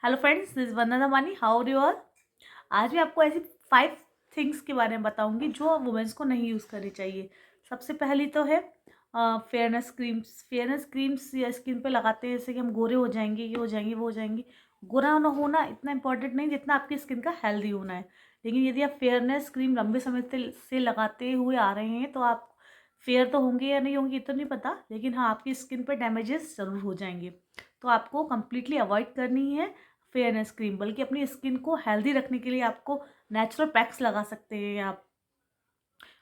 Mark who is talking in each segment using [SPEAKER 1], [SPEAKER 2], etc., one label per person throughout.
[SPEAKER 1] Hello friends, this Vandana Mani. How are you all. आज मैं आपको ऐसी 5 थिंग्स के बारे में बताऊंगी जो वुमेंस को नहीं यूज़ करनी चाहिए। सबसे पहली तो है फेयरनेस क्रीम्स। फेयरनेस क्रीम्स या स्किन पे लगाते हैं जैसे कि हम गोरे हो जाएंगे, ये हो जाएंगे, वो हो जाएंगे। गोरा ना होना इतना इंपॉर्टेंट नहीं जितना आपकी स्किन का हेल्दी होना है। लेकिन यदि आप फेयरनेस क्रीम लंबे समय से लगाते हुए आ रहे हैं तो आप फेयर तो होंगे या नहीं होंगे ये तो नहीं पता, लेकिन हाँ आपकी स्किन पर डैमेजेस ज़रूर हो जाएंगे। तो आपको कम्प्लीटली अवॉइड करनी है फेयरनेस क्रीम। बल्कि अपनी स्किन को हेल्दी रखने के लिए आपको नेचुरल पैक्स लगा सकते हैं आप।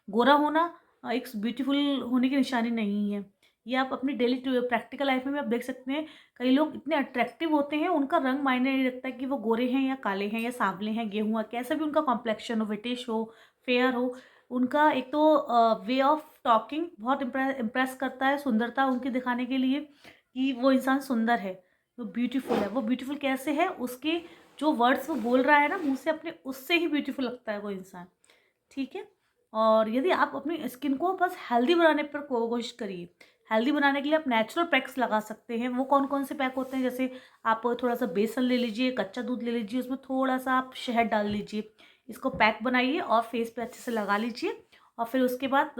[SPEAKER 1] गोरा होना एक ब्यूटीफुल होने की निशानी नहीं है। ये आप अपनी डेली प्रैक्टिकल लाइफ में भी आप देख सकते हैं। कई लोग इतने अट्रैक्टिव होते हैं, उनका रंग मायने नहीं रखता कि वो गोरे हैं या काले हैं या सांवले हैं, गेहूँ कैसा भी उनका कॉम्प्लेक्शन हो, ब्रिटिश हो, फेयर हो। उनका एक तो वे ऑफ टॉकिंग बहुत इम्प्रेस करता है, सुंदरता उनकी दिखाने के लिए कि वो इंसान सुंदर है, वो ब्यूटीफुल है। वो ब्यूटीफुल कैसे है, उसके जो वर्ड्स वो बोल रहा है ना मुंह से अपने, उससे ही ब्यूटीफुल लगता है वो इंसान। ठीक है। और यदि आप अपनी स्किन को बस हेल्दी बनाने पर कोशिश करिए। हेल्दी बनाने के लिए आप नेचुरल पैक्स लगा सकते हैं। वो कौन कौन से पैक होते हैं, जैसे आप थोड़ा सा बेसन ले लीजिए, कच्चा दूध ले लीजिए, उसमें थोड़ा सा आप शहद डाल लीजिए, इसको पैक बनाइए और फेस पे अच्छे से लगा लीजिए। और फिर उसके बाद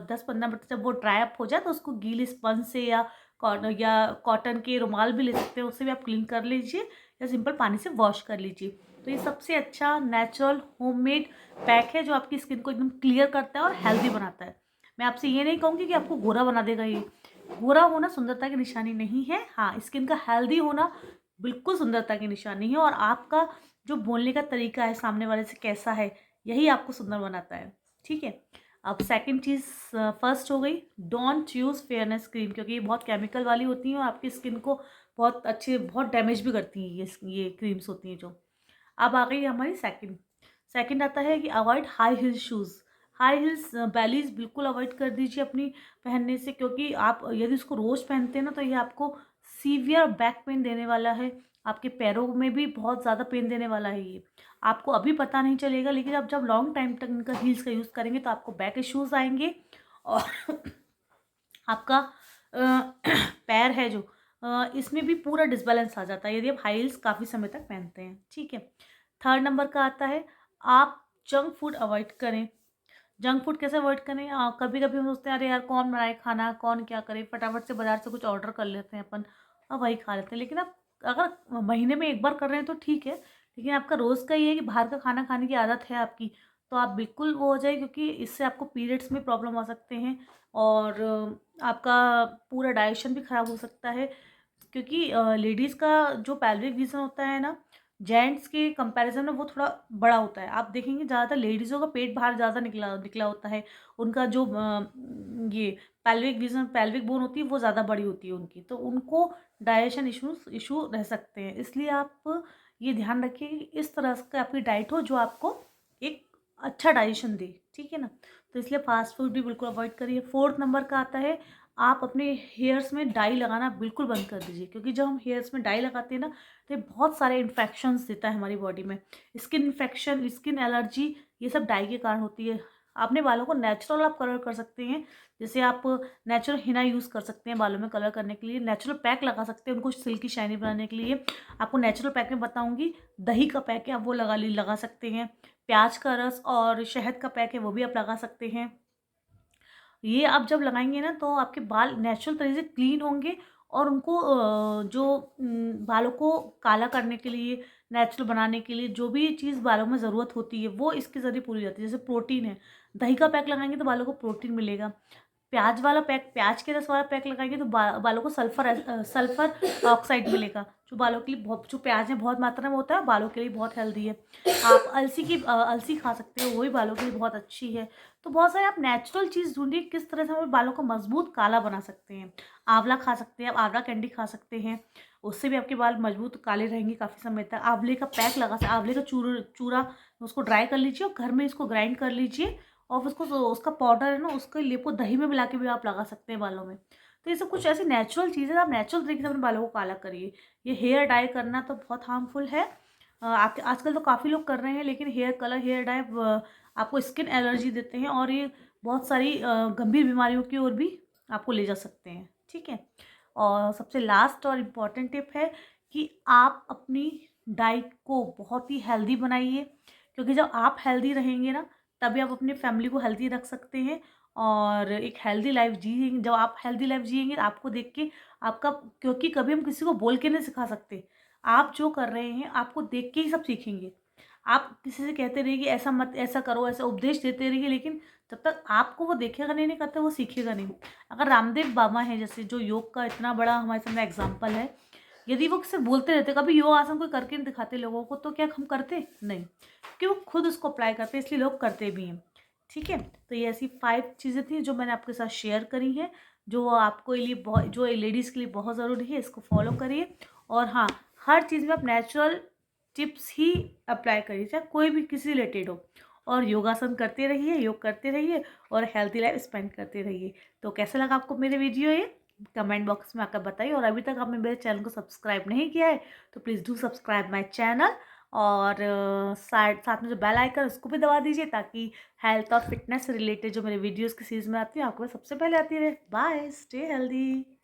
[SPEAKER 1] 10-15 मिनट जब वो ड्राई अप हो जाए तो उसको गीली स्पंज से या कॉटन के रुमाल भी ले सकते हैं, उससे भी आप क्लीन कर लीजिए या सिंपल पानी से वॉश कर लीजिए। तो ये सबसे अच्छा नेचुरल होममेड पैक है जो आपकी स्किन को एकदम क्लियर करता है और हेल्दी बनाता है। मैं आपसे ये नहीं कहूँगी कि आपको गोरा बना देगा ये। गोरा होना सुंदरता की निशानी नहीं है। हाँ, स्किन का हेल्दी होना बिल्कुल सुंदरता की निशानी है। और आपका जो बोलने का तरीका है सामने वाले से कैसा है, यही आपको सुंदर बनाता है। ठीक है। अब सेकंड चीज़, फर्स्ट हो गई, डोंट यूज़ फेयरनेस क्रीम, क्योंकि ये बहुत केमिकल वाली होती हैं और आपकी स्किन को बहुत डैमेज भी करती हैं ये क्रीम्स होती हैं जो। अब आ गई हमारी सेकंड। सेकंड आता है कि avoid high heels shoes. High heels Bally's बिल्कुल अवॉइड कर दीजिए अपनी पहनने से, क्योंकि आप यदि उसको रोज़ पहनते हैं ना तो ये आपको सीवियर बैक पेन देने वाला है। आपके पैरों में भी बहुत ज़्यादा पेन देने वाला है ये। आपको अभी पता नहीं चलेगा, लेकिन आप जब लॉन्ग टाइम तक इनका हील्स का यूज़ करेंगे तो आपको बैक इश्यूज़ आएंगे। और आपका पैर है जो इसमें भी पूरा डिसबैलेंस आ जाता है यदि आप हाई हील्स काफ़ी समय तक पहनते हैं। ठीक है। थर्ड नंबर का आता है, आप जंक फूड अवॉइड करें। जंक फूड कैसे अवॉइड करें, कभी कभी हम सोचते हैं अरे यार कौन बनाए खाना, कौन क्या करे, फटाफट से बाजार से कुछ ऑर्डर कर लेते हैं अपन और वही खा लेते हैं। लेकिन आप अगर महीने में एक बार कर रहे हैं तो ठीक है, लेकिन आपका रोज़ का ये है कि बाहर का खाना खाने की आदत है आपकी, तो आप बिल्कुल वो हो जाए, क्योंकि इससे आपको पीरियड्स में प्रॉब्लम आ सकते हैं और आपका पूरा डाइजेशन भी ख़राब हो सकता है। क्योंकि लेडीज़ का जो पेल्विक रीजन होता है ना, जेंट्स के कंपैरिजन में वो थोड़ा बड़ा होता है। आप देखेंगे ज़्यादातर लेडीज़ों का पेट बाहर ज़्यादा निकला निकला होता है। उनका जो ये पेल्विक बोन होती है वो ज़्यादा बड़ी होती है उनकी, तो उनको डाइजेशन इशू रह सकते हैं। इसलिए आप ये ध्यान रखिए कि इस तरह का आपकी डाइट हो जो आपको एक अच्छा डाइजेशन दे। ठीक है ना। तो इसलिए फास्ट फूड भी बिल्कुल अवॉइड करिए। फोर्थ नंबर का आता है, आप अपने हेयर्स में डाई लगाना बिल्कुल बंद कर दीजिए, क्योंकि जब हम हेयर्स में डाई लगाते हैं ना तो ये बहुत सारे इन्फेक्शंस देता है हमारी बॉडी में। स्किन इन्फेक्शन, स्किन एलर्जी, ये सब डाई के कारण होती है। अपने बालों को नेचुरल आप कलर कर सकते हैं, जैसे आप नेचुरल हिना यूज़ कर सकते हैं बालों में कलर करने के लिए, नेचुरल पैक लगा सकते हैं उनको सिल्की शाइनी बनाने के लिए। आपको नेचुरल पैक में बताऊंगी, दही का पैक है आप वो लगा सकते हैं। प्याज का रस और शहद का पैक है वो भी आप लगा सकते हैं। ये आप जब लगाएंगे ना तो आपके बाल नेचुरल तरीके से क्लीन होंगे और उनको बालों को काला करने के लिए, नेचुरल बनाने के लिए जो भी चीज़ बालों में ज़रूरत होती है वो इसके ज़रिए पूरी हो जाती है। जैसे प्रोटीन है, दही का पैक लगाएंगे तो बालों को प्रोटीन मिलेगा। प्याज वाला पैक, प्याज के रस वाला पैक लगाएंगे तो बालों को सल्फर ऑक्साइड मिलेगा, जो बालों के लिए बहुत, जो प्याज में बहुत मात्रा में होता है, बालों के लिए बहुत हेल्दी है। आप अलसी खा सकते हो, वो भी बालों के लिए बहुत अच्छी है। तो बहुत सारे आप नेचुरल चीज़ ढूंढिए किस तरह से हम बालों को मजबूत काला बना सकते हैं। आंवला खा सकते हैं आप, आंवला कैंडी खा सकते हैं, उससे भी आपके बाल मजबूत काले रहेंगे काफ़ी समय तक। आंवले का पैक लगा सकते, आंवले का चूरा उसको ड्राई कर लीजिए और घर में इसको ग्राइंड कर लीजिए और उसको उसका पाउडर है ना उसके लेप को दही में मिला के भी आप लगा सकते हैं बालों में। तो ये सब कुछ ऐसी नेचुरल चीज़ें, आप नेचुरल तरीके से अपने बालों को काला करिए। ये हेयर डाई करना तो बहुत हार्मफुल है। आजकल तो काफ़ी लोग कर रहे हैं, लेकिन हेयर कलर, हेयर डाई आपको स्किन एलर्जी देते हैं और ये बहुत सारी गंभीर बीमारियों की ओर भी आपको ले जा सकते हैं। ठीक है। और सबसे लास्ट और इम्पॉर्टेंट टिप है कि आप अपनी डाइट को बहुत ही हेल्दी बनाइए, क्योंकि जब आप हेल्दी रहेंगे ना, तभी आप अपनी फैमिली को हेल्दी रख सकते हैं और एक हेल्दी लाइफ जिएंगे। जब आप हेल्दी लाइफ जिएंगे, आपको देख के आपका, क्योंकि कभी हम किसी को बोल के नहीं सिखा सकते, आप जो कर रहे हैं आपको देख के ही सब सीखेंगे। आप किसी से कहते रहिए कि ऐसा मत, ऐसा करो, ऐसा उपदेश देते रहिए, लेकिन जब तक आपको वो देखेगा नहीं करता, वो सीखेगा नहीं। अगर रामदेव बाबा हैं, जैसे जो योग का इतना बड़ा हमारे सामने एग्जाम्पल है, यदि वो सिर्फ बोलते रहते, कभी योग आसन कोई करके नहीं दिखाते लोगों को, तो क्या हम करते नहीं, क्योंकि वो खुद उसको अप्लाई करते, इसलिए लोग करते भी हैं। ठीक है, तो ये ऐसी 5 चीज़ें थी जो मैंने आपके साथ शेयर करी हैं, जो आपको लिए बहुत, जो लेडीज़ के लिए बहुत ज़रूरी है, इसको फॉलो करिए। और हाँ, हर चीज़ में आप नेचुरल टिप्स ही अप्लाई करिए, चाहे कोई भी किसी रिलेटेड हो, और योगासन करते रहिए, योग करते रहिए और हेल्थी लाइफ स्पेंड करते रहिए। तो कैसा लगा आपको मेरे वीडियो ये, कमेंट बॉक्स में आकर बताइए। और अभी तक आपने मेरे चैनल को सब्सक्राइब नहीं किया है तो please do subscribe my channel, और साथ में जो बेल आइकन उसको भी दबा दीजिए, ताकि हेल्थ और फिटनेस से रिलेटेड जो मेरे वीडियोस की सीरीज में आती है आपको सबसे पहले आती रहे। Bye, stay healthy.